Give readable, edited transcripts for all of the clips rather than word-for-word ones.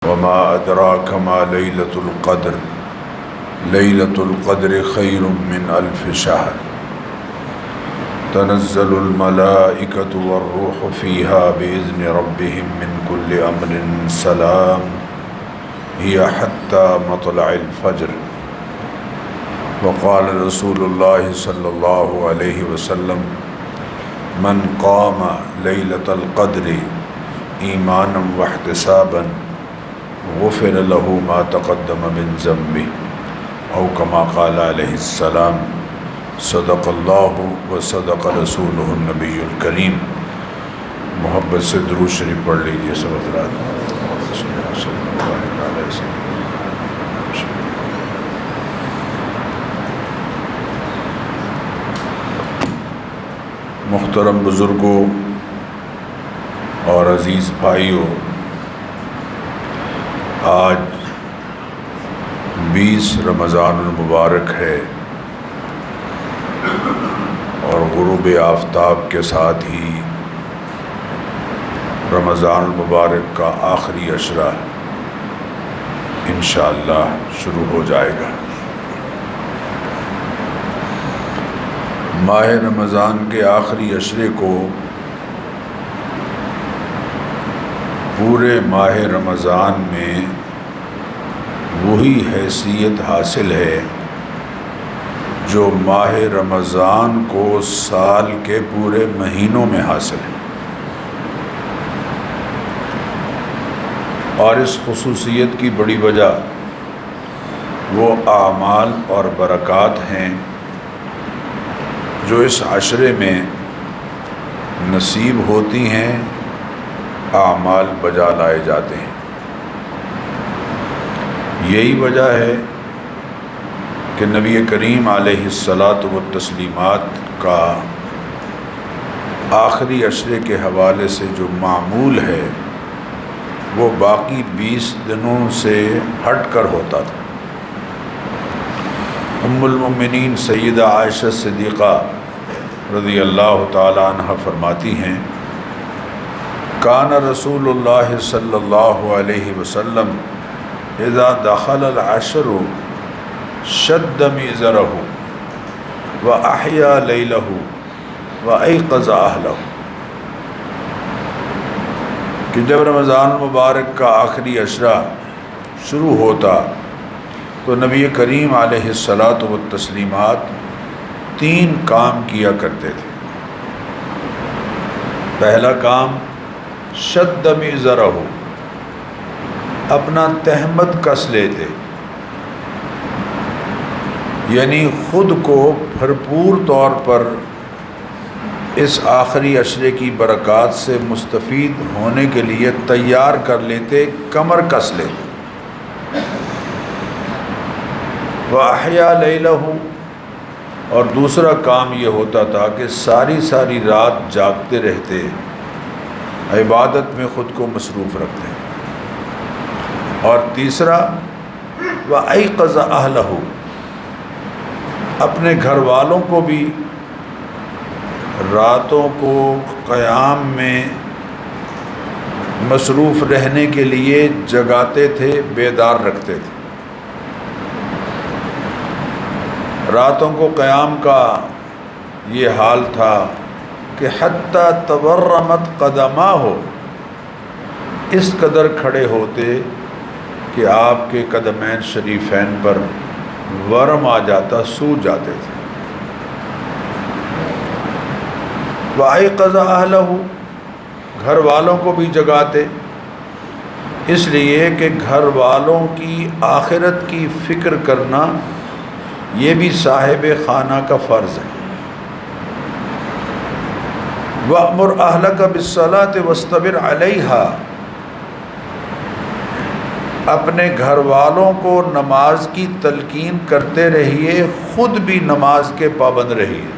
وما أدراك ما ليلة القدر ليلة القدر خير من 1000 شهر تنزل الملائكة والروح فيها بإذن ربهم من كل أمر سلام هي حتى مطلع الفجر. وقال رسول الله صلى الله عليه وسلم من قام ليلة القدر إيمانا واحتسابا غفر له ما تقدم من ذنبه او كما قال علیہ السلام. صدق اللہ و صدق رسولہ النبی الکریم. محبت سے درود شریف پڑھ لیجیے سب حضرات. محترم بزرگوں اور عزیز بھائیوں، آج 20 رمضان المبارک ہے اور غروب آفتاب کے ساتھ ہی رمضان المبارک کا آخری عشرہ انشاءاللہ شروع ہو جائے گا. ماہ رمضان کے آخری عشرے کو پورے ماہ رمضان میں وہی حیثیت حاصل ہے جو ماہ رمضان کو سال کے پورے مہینوں میں حاصل ہے، اور اس خصوصیت کی بڑی وجہ وہ اعمال اور برکات ہیں جو اس عشرے میں نصیب ہوتی ہیں، اعمال بجا لائے جاتے ہیں. یہی وجہ ہے کہ نبی کریم علیہ الصلاۃ والتسلیمات کا آخری عشرے کے حوالے سے جو معمول ہے وہ باقی 20 دنوں سے ہٹ کر ہوتا تھا. ام المؤمنین سیدہ عائشہ صدیقہ رضی اللہ تعالی عنہ فرماتی ہیں کان رسول اللہ صلی اللہ علیہ وسلم اذا دخل العشر شد میزرہ واحیا لیلہ وایقظ اہلہ، کہ جب رمضان مبارک کا آخری عشرہ شروع ہوتا تو نبی کریم علیہ الصلاۃ والتسلیمات 3 کام کیا کرتے تھے. پہلا کام شد میزرہ، اپنا تہمت کس لیتے، یعنی خود کو بھرپور طور پر اس آخری عشرے کی برکات سے مستفید ہونے کے لیے تیار کر لیتے، کمر کس لیتے. وَأَحْيَا لَيْلَهُ، اور دوسرا کام یہ ہوتا تھا کہ ساری رات جاگتے رہتے، عبادت میں خود کو مصروف رکھتے. اور تیسرا وَأَيْقَظَ أَهْلَهُ، اپنے گھر والوں کو بھی راتوں کو قیام میں مصروف رہنے کے لیے جگاتے تھے، بیدار رکھتے تھے. راتوں کو قیام کا یہ حال تھا کہ حتیٰ تورمت قدماہ، اس قدر کھڑے ہوتے کہ آپ کے قدمین شریفین پر ورم آ جاتا، سو جاتے تھے. وَأَيْقَظَ أَهْلَهُ، گھر والوں کو بھی جگاتے، اس لیے کہ گھر والوں کی آخرت کی فکر کرنا یہ بھی صاحب خانہ کا فرض ہے. وَأْمُرْ أَهْلَكَ بِالصَّلَاةِ وَاسْتَبِرْ عَلَيْهَا، اپنے گھر والوں کو نماز کی تلقین کرتے رہیے، خود بھی نماز کے پابند رہیے.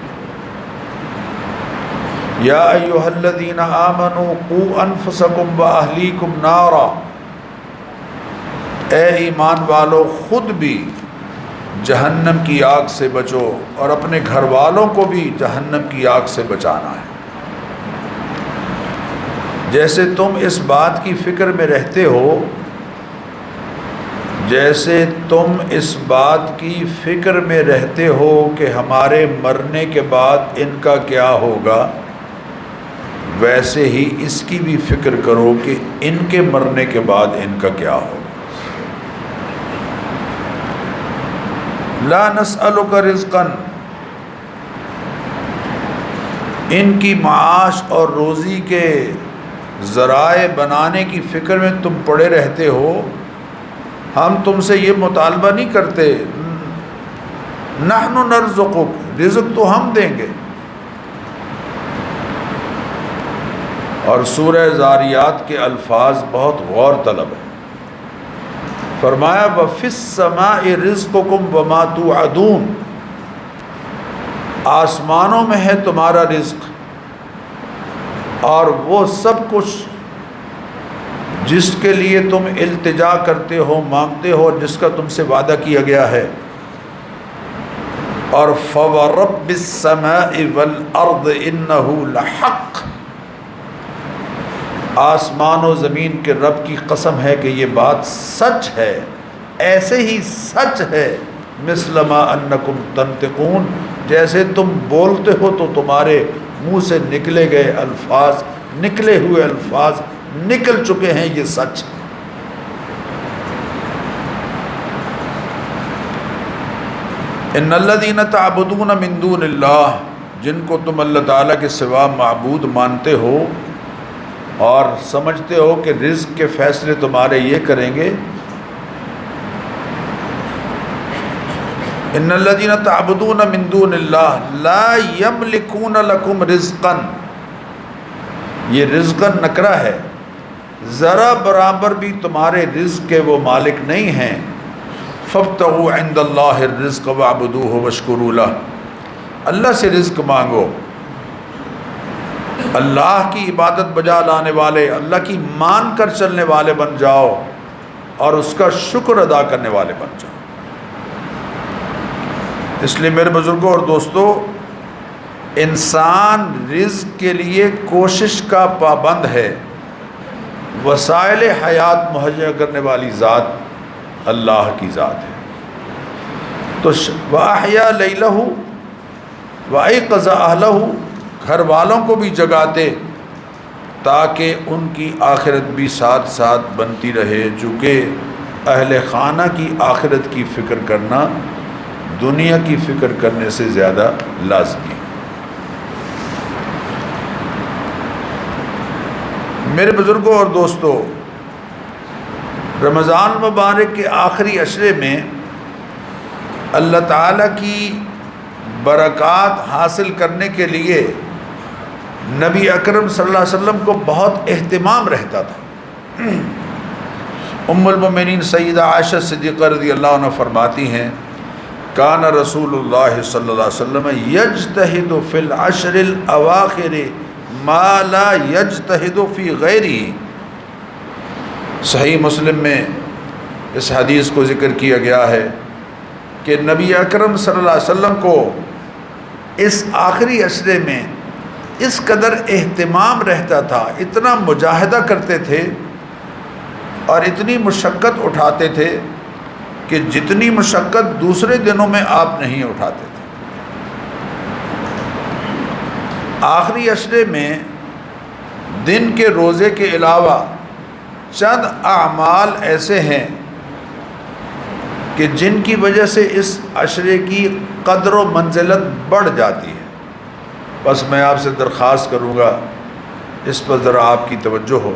یا ایھا الذین آمنوا قوا انفسکم واہلیکم نارا، اے ایمان والو خود بھی جہنم کی آگ سے بچو اور اپنے گھر والوں کو بھی جہنم کی آگ سے بچانا ہے. جیسے تم اس بات کی فکر میں رہتے ہو جیسے تم اس بات کی فکر میں رہتے ہو کہ ہمارے مرنے کے بعد ان کا کیا ہوگا، ویسے ہی اس کی بھی فکر کرو کہ ان کے مرنے کے بعد ان کا کیا ہوگا۔ لا نسألک رزقا، ان کی معاش اور روزی کے ذرائع بنانے کی فکر میں تم پڑے رہتے ہو، ہم تم سے یہ مطالبہ نہیں کرتے، نحن نرزقک، رزق تو ہم دیں گے۔ اور سورہ ذاریات کے الفاظ بہت غور طلب ہیں۔ فرمایا وَفِي السَّمَاءِ رِزْقُكُمْ وَمَا تُوعَدُونَ، آسمانوں میں ہے تمہارا رزق اور وہ سب کچھ جس کے لیے تم التجا کرتے ہو، مانگتے ہو، جس کا تم سے وعدہ کیا گیا ہے۔ اور فَوَرَبِّ السَّمَاءِ وَالْأَرْضِ إِنَّهُ لَحَقٌّ، آسمان و زمین کے رب کی قسم ہے کہ یہ بات سچ ہے، ایسے ہی سچ ہے، مثل ما انکم تنطقون، جیسے تم بولتے ہو تو تمہارے منہ سے نکلے گئے الفاظ، نکلے ہوئے الفاظ نکل چکے ہیں، یہ سچ ہے۔ ان الذین تعبدون من دون اللہ، جن کو تم اللہ تعالیٰ کے سوا معبود مانتے ہو اور سمجھتے ہو کہ رزق کے فیصلے تمہارے یہ کریں گے، ان الذین تعبدون من دون اللہ لا یملکون لکم رزقا، یہ رزقا نکرہ ہے، ذرا برابر بھی تمہارے رزق کے وہ مالک نہیں ہیں۔ فابتغوا عند اللہ الرزق واعبدوہ واشکروا لہ، اللہ سے رزق مانگو، اللہ کی عبادت بجا لانے والے، اللہ کی مان کر چلنے والے بن جاؤ اور اس کا شکر ادا کرنے والے بن جاؤ۔ اس لیے میرے بزرگوں اور دوستو، انسان رزق کے لیے کوشش کا پابند ہے، وسائل حیات مہیا کرنے والی ذات اللہ کی ذات ہے۔ تو وَأَحْيَا لَيْلَهُ وَأَيْقَظَ أَهْلَهُ، گھر والوں کو بھی جگاتے تاکہ ان کی آخرت بھی ساتھ ساتھ بنتی رہے، چونکہ اہل خانہ کی آخرت کی فکر کرنا دنیا کی فکر کرنے سے زیادہ لازمی ہے۔ میرے بزرگوں اور دوستو، رمضان مبارک کے آخری عشرے میں اللہ تعالیٰ کی برکات حاصل کرنے کے لیے نبی اکرم صلی اللہ علیہ وسلم کو بہت اہتمام رہتا تھا۔ ام المؤمنین سیدہ عائشہ صدیقہ رضی اللہ عنہ فرماتی ہیں، کان رسول اللہ صلی اللہ علیہ وسلم یجتہد فی العشر الاواخر ما لا یجتہد فی غیرہ۔ صحیح مسلم میں اس حدیث کو ذکر کیا گیا ہے کہ نبی اکرم صلی اللہ علیہ وسلم کو اس آخری عشرے میں اس قدر اہتمام رہتا تھا، اتنا مجاہدہ کرتے تھے اور اتنی مشقت اٹھاتے تھے کہ جتنی مشقت دوسرے دنوں میں آپ نہیں اٹھاتے تھے۔ آخری عشرے میں دن کے روزے کے علاوہ چند اعمال ایسے ہیں کہ جن کی وجہ سے اس عشرے کی قدر و منزلت بڑھ جاتی ہے۔ بس میں آپ سے درخواست کروں گا اس پر ذرا آپ کی توجہ ہو۔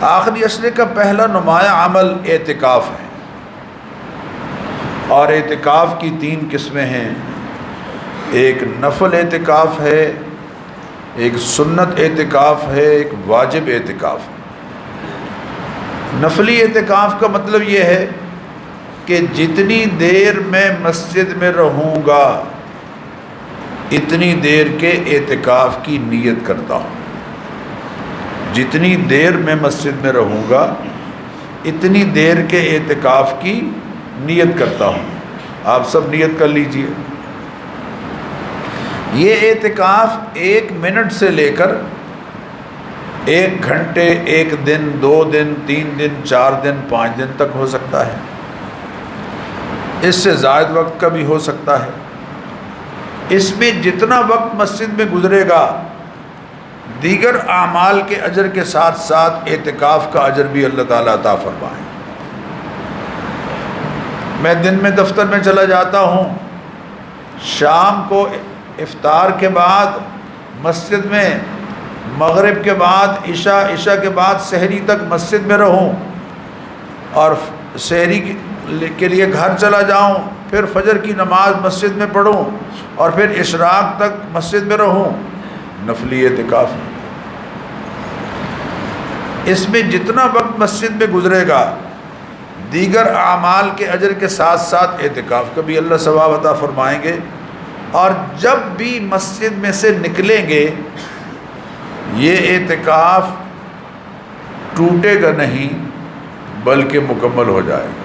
آخری عشرے کا پہلا نمایاں عمل اعتکاف ہے، اور اعتکاف کی 3 قسمیں ہیں، ایک نفل اعتکاف ہے، ایک سنت اعتکاف ہے، ایک واجب اعتکاف ہے۔ نفلی اعتکاف کا مطلب یہ ہے کہ جتنی دیر میں مسجد میں رہوں گا اتنی دیر کے اعتکاف کی نیت کرتا ہوں، جتنی دیر میں مسجد میں رہوں گا اتنی دیر کے اعتکاف کی نیت کرتا ہوں۔ آپ سب نیت کر لیجئے۔ یہ اعتکاف 1 منٹ سے لے کر 1 گھنٹے، 1 دن، 2 دن، 3 دن، 4 دن، 5 دن تک ہو سکتا ہے، اس سے زائد وقت کا بھی ہو سکتا ہے۔ اس میں جتنا وقت مسجد میں گزرے گا، دیگر اعمال کے اجر کے ساتھ ساتھ اعتکاف کا اجر بھی اللہ تعالیٰ عطا فرمائے۔ میں دن میں دفتر میں چلا جاتا ہوں، شام کو افطار کے بعد مسجد میں، مغرب کے بعد عشاء کے بعد سحری تک مسجد میں رہوں، اور سحری کے لیے گھر چلا جاؤں، پھر فجر کی نماز مسجد میں پڑھوں، اور پھر اشراق تک مسجد میں رہوں، نفلی اعتکاف ہے۔ اس میں جتنا وقت مسجد میں گزرے گا، دیگر اعمال کے اجر کے ساتھ ساتھ اعتکاف کا بھی اللہ ثواب عطا فرمائیں گے۔ اور جب بھی مسجد میں سے نکلیں گے، یہ اعتکاف ٹوٹے گا نہیں بلکہ مکمل ہو جائے گا۔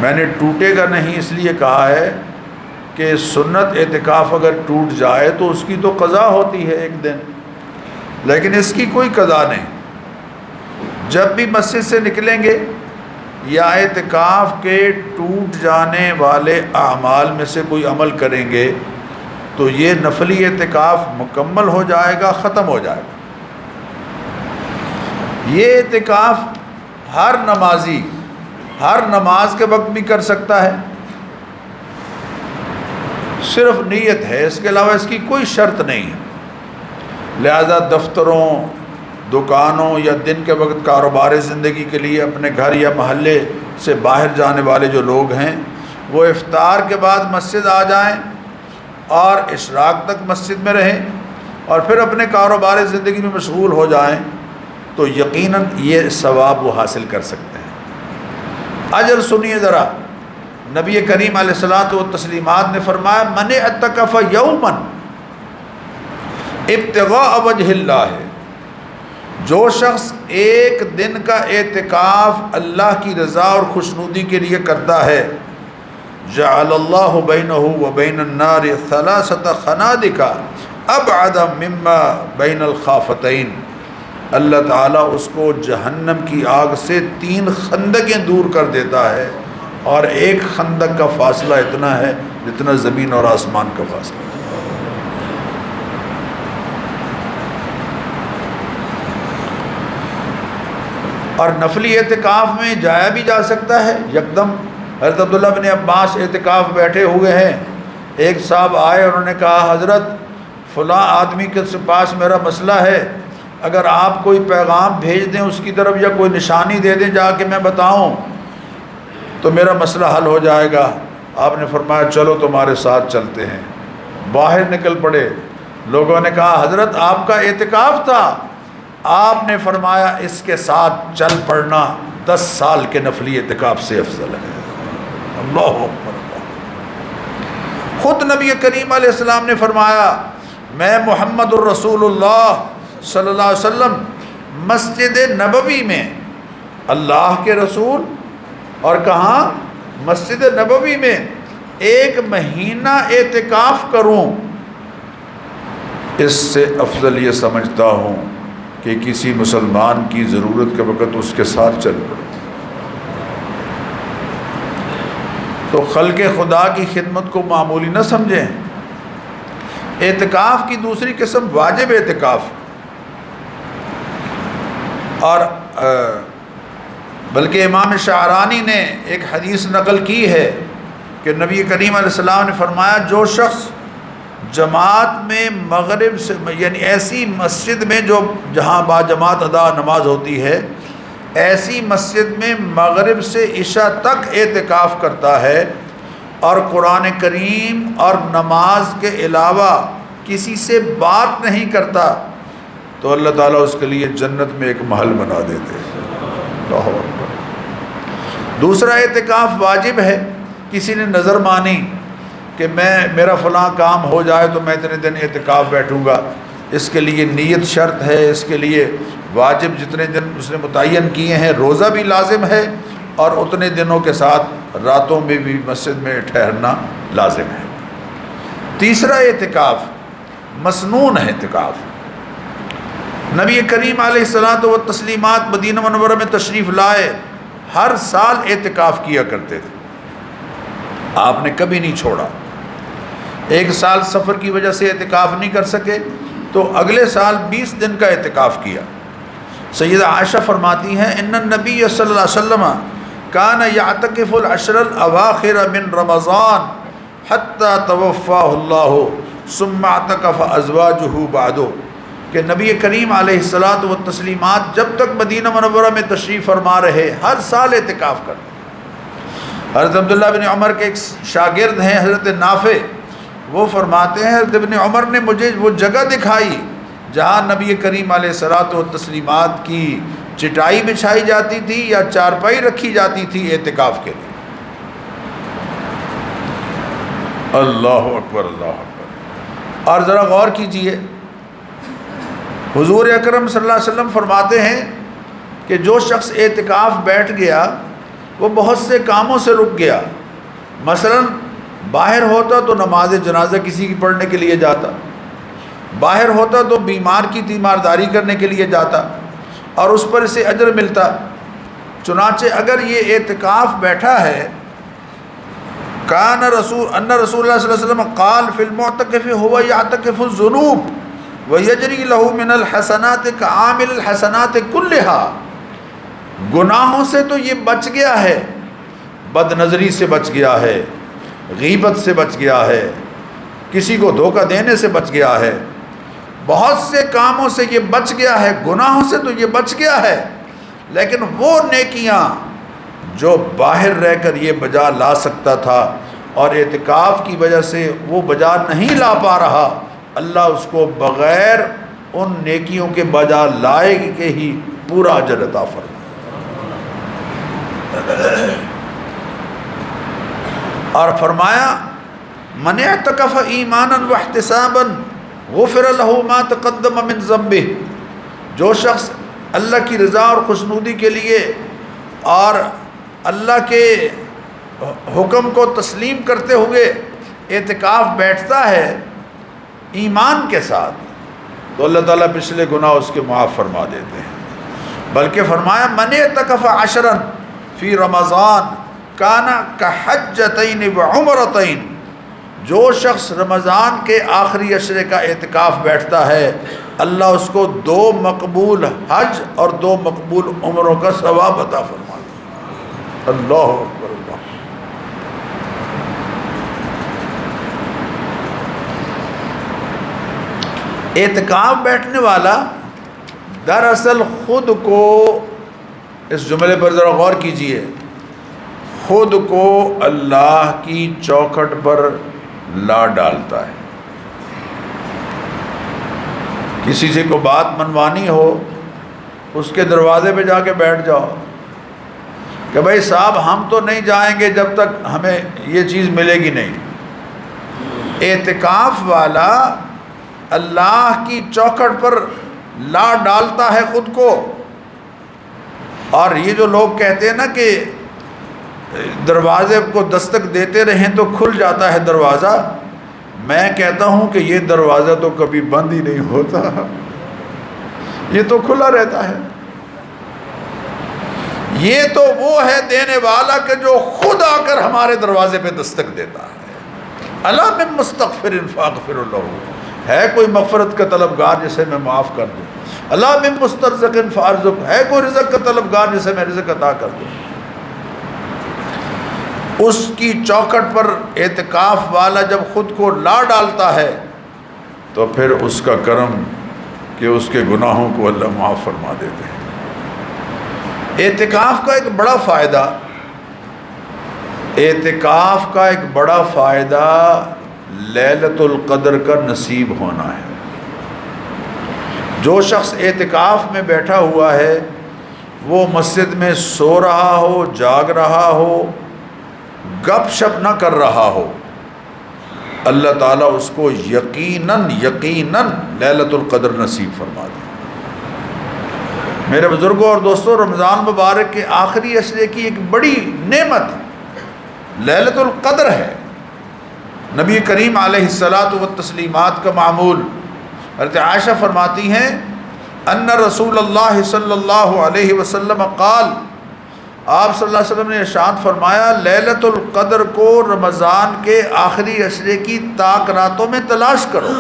میں نے ٹوٹے گا نہیں اس لیے کہا ہے کہ سنت اعتکاف اگر ٹوٹ جائے تو اس کی تو قضا ہوتی ہے 1 دن، لیکن اس کی کوئی قضا نہیں۔ جب بھی مسجد سے نکلیں گے یا اعتکاف کے ٹوٹ جانے والے اعمال میں سے کوئی عمل کریں گے تو یہ نفلی اعتکاف مکمل ہو جائے گا، ختم ہو جائے گا۔ یہ اعتکاف ہر نمازی ہر نماز کے وقت بھی کر سکتا ہے، صرف نیت ہے، اس کے علاوہ اس کی کوئی شرط نہیں ہے۔ لہذا دفتروں، دکانوں یا دن کے وقت کاروبار زندگی کے لیے اپنے گھر یا محلے سے باہر جانے والے جو لوگ ہیں، وہ افطار کے بعد مسجد آ جائیں اور اشراق تک مسجد میں رہیں، اور پھر اپنے کاروبار زندگی میں مشغول ہو جائیں، تو یقیناً یہ ثواب وہ حاصل کر سکتے ہیں۔ اجر سنیے ذرا، نبی کریم علیہ الصلوۃ والتسلیمات نے فرمایا، من اعتکف یوما ابتغاء وجہ اللہ، جو شخص 1 دن کا اعتکاف اللہ کی رضا اور خوشنودی کے لیے کرتا ہے، جعل اللہ بینہ وبین النار 3 خنادق ابعد مما بین الخافتین، اللہ تعالیٰ اس کو جہنم کی آگ سے 3 خندقیں دور کر دیتا ہے، اور 1 خندق کا فاصلہ اتنا ہے جتنا زمین اور آسمان کا فاصلہ ہے۔ اور نفلی اعتکاف میں جایا بھی جا سکتا ہے یکدم۔ حضرت عبداللہ بن عباس اعتکاف بیٹھے ہوئے ہیں، ایک صاحب آئے، انہوں نے کہا، حضرت فلاں آدمی کے پاس میرا مسئلہ ہے، اگر آپ کوئی پیغام بھیج دیں اس کی طرف یا کوئی نشانی دے دیں جا کے میں بتاؤں تو میرا مسئلہ حل ہو جائے گا۔ آپ نے فرمایا چلو تمہارے ساتھ چلتے ہیں۔ باہر نکل پڑے، لوگوں نے کہا حضرت آپ کا اعتکاف تھا، آپ نے فرمایا اس کے ساتھ چل پڑنا 10 سال کے نفلی اعتکاف سے افضل ہے۔ اللہ اکبر۔ خود نبی کریم علیہ السلام نے فرمایا، میں محمد الرسول اللہ صلی اللہ علیہ وسلم مسجد نبوی میں، اللہ کے رسول، اور کہاں؟ مسجد نبوی میں 1 مہینہ اعتکاف کروں، اس سے افضل یہ سمجھتا ہوں کہ کسی مسلمان کی ضرورت کے وقت اس کے ساتھ چل پڑوں۔ تو خلق خدا کی خدمت کو معمولی نہ سمجھیں۔ اعتکاف کی دوسری قسم واجب اعتکاف، اور بلکہ امام شعرانی نے ایک حدیث نقل کی ہے کہ نبی کریم علیہ السلام نے فرمایا، جو شخص جماعت میں مغرب سے، یعنی ایسی مسجد میں جہاں با جماعت ادا نماز ہوتی ہے، ایسی مسجد میں مغرب سے عشاء تک اعتکاف کرتا ہے اور قرآن کریم اور نماز کے علاوہ کسی سے بات نہیں کرتا، تو اللہ تعالیٰ اس کے لیے جنت میں ایک محل بنا دیتے ہیں۔ اللہ اکبر۔ دوسرا اعتکاف واجب ہے، کسی نے نظر مانی کہ میرا فلاں کام ہو جائے تو میں اتنے دن اعتکاف بیٹھوں گا، اس کے لیے نیت شرط ہے، اس کے لیے واجب جتنے دن اس نے متعین کیے ہیں، روزہ بھی لازم ہے، اور اتنے دنوں کے ساتھ راتوں میں بھی مسجد میں ٹھہرنا لازم ہے۔ تیسرا اعتکاف مسنون اعتکاف، نبی کریم علیہ الصلاۃ والتسلیمات مدینہ منورہ میں تشریف لائے، ہر سال اعتکاف کیا کرتے تھے، آپ نے کبھی نہیں چھوڑا۔ ایک سال سفر کی وجہ سے اعتکاف نہیں کر سکے تو اگلے سال 20 دن کا اعتکاف کیا۔ سیدہ عائشہ فرماتی ہیں ان النبی صلی اللہ علیہ وسلم کان یعتکف العشر الاواخر من رمضان حتی توفاہ اللہ ثم اعتکف ازواجہ بعدہ، کہ نبی کریم علیہ الصلاۃ والتسلیمات جب تک مدینہ منورہ میں تشریف فرما رہے ہر سال اعتکاف کرتے۔ حضرت عبداللہ بن عمر کے ایک شاگرد ہیں حضرت نافع، وہ فرماتے ہیں حضرت ابن عمر نے مجھے وہ جگہ دکھائی جہاں نبی کریم علیہ الصلاۃ والتسلیمات کی چٹائی بچھائی جاتی تھی یا چارپائی رکھی جاتی تھی اعتکاف کے لیے۔ اللہ اکبر اللہ اکبر۔ اور ذرا غور کیجئے، حضور اکرم صلی اللہ علیہ وسلم فرماتے ہیں کہ جو شخص اعتکاف بیٹھ گیا وہ بہت سے کاموں سے رک گیا، مثلا باہر ہوتا تو نماز جنازہ کسی کی پڑھنے کے لیے جاتا، باہر ہوتا تو بیمار کی تیمارداری کرنے کے لیے جاتا اور اس پر اسے اجر ملتا۔ چنانچہ اگر یہ اعتکاف بیٹھا ہے، کان رسول اللہ صلی اللہ علیہ وسلم قال فی المعتکف هو یعتکف الذنوب ویجری له من الحسنات کعامل الحسنات کلها، گناہوں سے تو یہ بچ گیا ہے، بد نظری سے بچ گیا ہے، غیبت سے بچ گیا ہے، کسی کو دھوکہ دینے سے بچ گیا ہے، بہت سے کاموں سے یہ بچ گیا ہے، گناہوں سے تو یہ بچ گیا ہے، لیکن وہ نیکیاں جو باہر رہ کر یہ بجا لا سکتا تھا اور اعتکاف کی وجہ سے وہ بجا نہیں لا پا رہا، اللہ اس کو بغیر ان نیکیوں کے بجا لائے کے ہی پورا اجر عطا فرمائے۔ اور فرمایا من اعتکف ایمانا واحتسابا غفر له ما تقدم من ذنبہ، جو شخص اللہ کی رضا اور خوشنودی کے لیے اور اللہ کے حکم کو تسلیم کرتے ہوئے اعتکاف بیٹھتا ہے ایمان کے ساتھ، تو اللہ تعالیٰ پچھلے گناہ اس کے معاف فرما دیتے ہیں۔ بلکہ فرمایا من اعتکف عشرا فی رمضان کان کحجتین وعمرتین، جو شخص رمضان کے آخری عشرے کا اعتکاف بیٹھتا ہے اللہ اس کو 2 مقبول حج اور 2 مقبول عمروں کا ثواب عطا فرما دیتا۔ اللہ اکبر اللہ۔ اعتکاف بیٹھنے والا دراصل خود کو، اس جملے پر ذرا غور کیجئے، خود کو اللہ کی چوکھٹ پر لا ڈالتا ہے۔ کسی سے کو بات منوانی ہو اس کے دروازے پہ جا کے بیٹھ جاؤ کہ بھائی صاحب ہم تو نہیں جائیں گے جب تک ہمیں یہ چیز ملے گی نہیں۔ اعتکاف والا اللہ کی چوکھٹ پر لا ڈالتا ہے خود کو۔ اور یہ جو لوگ کہتے ہیں نا کہ دروازے کو دستک دیتے رہیں تو کھل جاتا ہے دروازہ، میں کہتا ہوں کہ یہ دروازہ تو کبھی بند ہی نہیں ہوتا، یہ تو کھلا رہتا ہے۔ یہ تو وہ ہے دینے والا کہ جو خود آ کر ہمارے دروازے پہ دستک دیتا ہے۔ الا من مستغفر فاغفر له، ہے کوئی مغفرت کا طلبگار جسے میں معاف کر دوں؟ الا من مسترزق فارزق، ہے کوئی رزق کا طلبگار جسے میں رزق عطا کر دوں؟ اس کی چوکھٹ پر اعتکاف والا جب خود کو لا ڈالتا ہے تو پھر اس کا کرم کہ اس کے گناہوں کو اللہ معاف فرما دیتے ہیں۔ اعتکاف کا ایک بڑا فائدہ، اعتکاف کا ایک بڑا فائدہ لیلۃ القدر کا نصیب ہونا ہے۔ جو شخص اعتکاف میں بیٹھا ہوا ہے وہ مسجد میں سو رہا ہو، جاگ رہا ہو، گپ شپ نہ کر رہا ہو، اللہ تعالیٰ اس کو یقیناً لیلۃ القدر نصیب فرما دے۔ میرے بزرگوں اور دوستوں، رمضان مبارک کے آخری عشرے کی ایک بڑی نعمت لیلۃ القدر ہے۔ نبی کریم علیہ الصلاۃ والتسلیمات کا معمول، حضرت عائشہ فرماتی ہیں ان رسول اللہ صلی اللہ علیہ وسلم قال، آپ صلی اللہ علیہ وسلم نے ارشاد فرمایا لیلۃ القدر کو رمضان کے آخری عشرے کی تاک راتوں میں تلاش کرو۔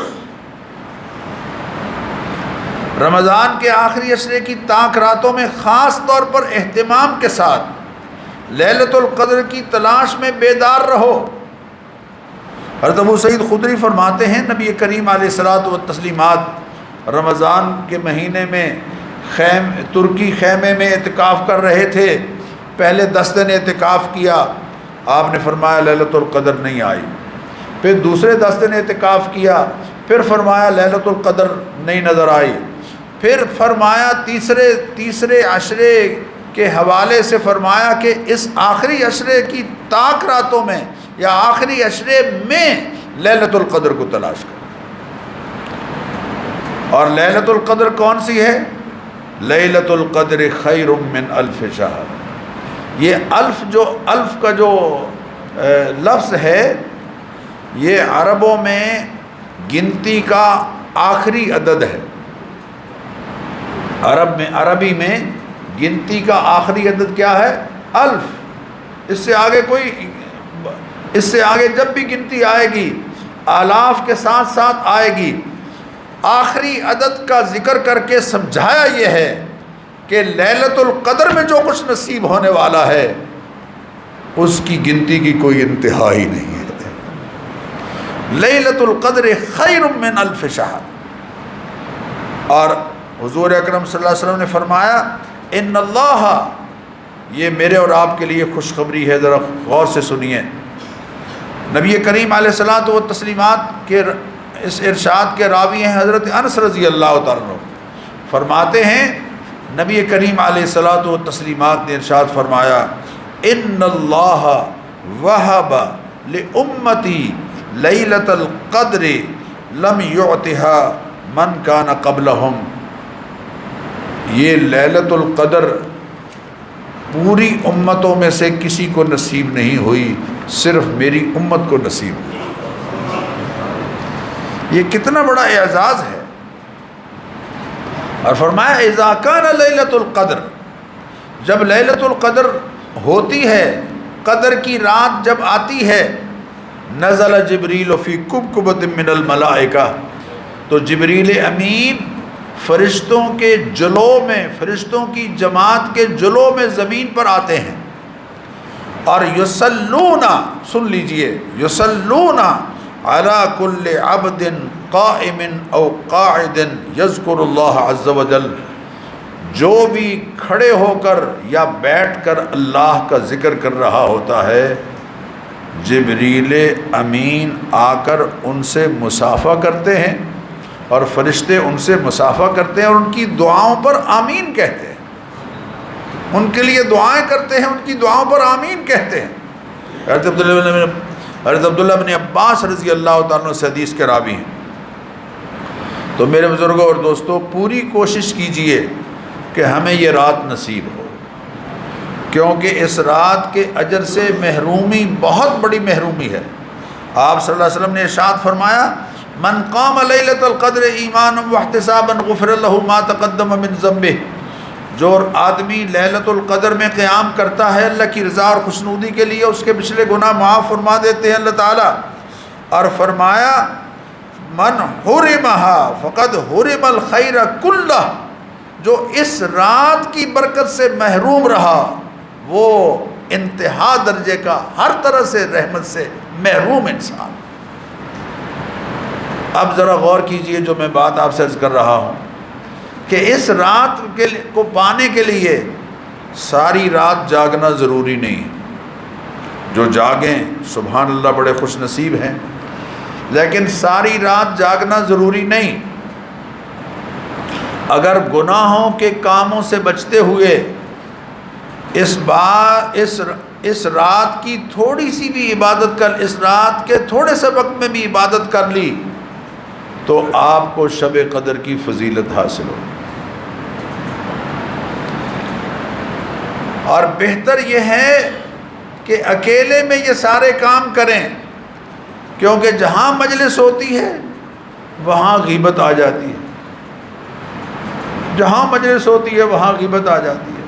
رمضان کے آخری عشرے کی تاک راتوں میں خاص طور پر اہتمام کے ساتھ لیلۃ القدر کی تلاش میں بیدار رہو۔ حضرت ابو سعید خدری فرماتے ہیں نبی کریم علیہ الصلوۃ والتسلیمات رمضان کے مہینے میں ترکی خیمے میں اعتکاف کر رہے تھے۔ پہلے 10 دن اعتکاف کیا، آپ نے فرمایا لیلۃ القدر نہیں آئی۔ پھر دوسرے 10 دن اعتکاف کیا، پھر فرمایا لیلۃ القدر نہیں نظر آئی۔ پھر فرمایا تیسرے عشرے کے حوالے سے فرمایا کہ اس آخری عشرے کی تاک راتوں میں یا آخری عشرے میں لیلۃ القدر کو تلاش کرو۔ اور لیلۃ القدر کون سی ہے؟ لیلۃ القدر خیر من الف شہر۔ یہ الف کا جو لفظ ہے یہ عربوں میں گنتی کا آخری عدد ہے۔ عربی میں گنتی کا آخری عدد کیا ہے؟ الف۔ اس سے آگے جب بھی گنتی آئے گی آلاف کے ساتھ ساتھ آئے گی۔ آخری عدد کا ذکر کر کے سمجھایا یہ ہے کہ لیلۃ القدر میں جو کچھ نصیب ہونے والا ہے اس کی گنتی کی کوئی انتہا ہی نہیں ہے۔ لیلۃ القدر خیر من الف شہر۔ اور حضور اکرم صلی اللہ علیہ وسلم نے فرمایا ان اللہ، یہ میرے اور آپ کے لیے خوشخبری ہے، ذرا غور سے سنیے۔ نبی کریم علیہ الصلوۃ والتسلیمات کے اس ارشاد کے راوی ہیں حضرت انس رضی اللہ تعالیٰ عنہ، فرماتے ہیں نبی کریم علیہ الصلوۃ والتسلیمات نے ارشاد فرمایا ان اللہ وہب لامتی لیلۃ القدر لم یعطها من کان قبلہم۔ یہ لیلۃ القدر پوری امتوں میں سے کسی کو نصیب نہیں ہوئی، صرف میری امت کو نصیب ہوئی۔ یہ کتنا بڑا اعزاز ہے۔ اور فرمایا اذا کان لیلۃ القدر، جب لیلۃ القدر ہوتی ہے، قدر کی رات جب آتی ہے، نزل جبریل فی کبکبۃ من الملائکہ، تو جبریل امین فرشتوں کے جلو میں، فرشتوں کی جماعت کے جلو میں زمین پر آتے ہیں اور یصلون، سن لیجئے، یصلون علی کل عبد قائم او قاعد یذکر اللہ عز وجل، جو بھی کھڑے ہو کر یا بیٹھ کر اللہ کا ذکر کر رہا ہوتا ہے، جبریل امین آ کر ان سے مصافحہ کرتے ہیں اور فرشتے ان سے مصافحہ کرتے ہیں اور ان کی دعاؤں پر آمین کہتے ہیں، ان کے لیے دعائیں کرتے ہیں، ان کی دعاؤں پر آمین کہتے ہیں۔ حضرت عبداللہ بن عباس رضی اللہ تعالیٰ عنہ سے حدیث کے راوی ہیں۔ تو میرے بزرگوں اور دوستوں، پوری کوشش کیجئے کہ ہمیں یہ رات نصیب ہو، کیونکہ اس رات کے اجر سے محرومی بہت بڑی محرومی ہے۔ آپ صلی اللہ علیہ وسلم نے ارشاد فرمایا من قام لیلۃ القدر ایمانا واحتسابا غفر له ما تقدم من ذنبه، جو آدمی لیلۃ القدر میں قیام کرتا ہے اللہ کی رضا اور خوشنودی کے لیے، اس کے پچھلے گناہ معاف فرما دیتے ہیں اللہ تعالیٰ۔ اور فرمایا من حرمها فقد حرم الخیر کلہ، جو اس رات کی برکت سے محروم رہا وہ انتہا درجے کا ہر طرح سے رحمت سے محروم انسان۔ اب ذرا غور کیجئے جو میں بات آپ سے عرض کر رہا ہوں کہ اس رات کو پانے کے لیے ساری رات جاگنا ضروری نہیں۔ جو جاگیں سبحان اللہ بڑے خوش نصیب ہیں، لیکن ساری رات جاگنا ضروری نہیں۔ اگر گناہوں کے کاموں سے بچتے ہوئے اس رات کی تھوڑی سی بھی عبادت کر، اس رات کے تھوڑے سے وقت میں بھی عبادت کر لی تو آپ کو شب قدر کی فضیلت حاصل ہو۔ اور بہتر یہ ہے کہ اکیلے میں یہ سارے کام کریں، کیونکہ جہاں مجلس ہوتی ہے وہاں غیبت آ جاتی ہے۔ جہاں مجلس ہوتی ہے وہاں غیبت آ جاتی ہے،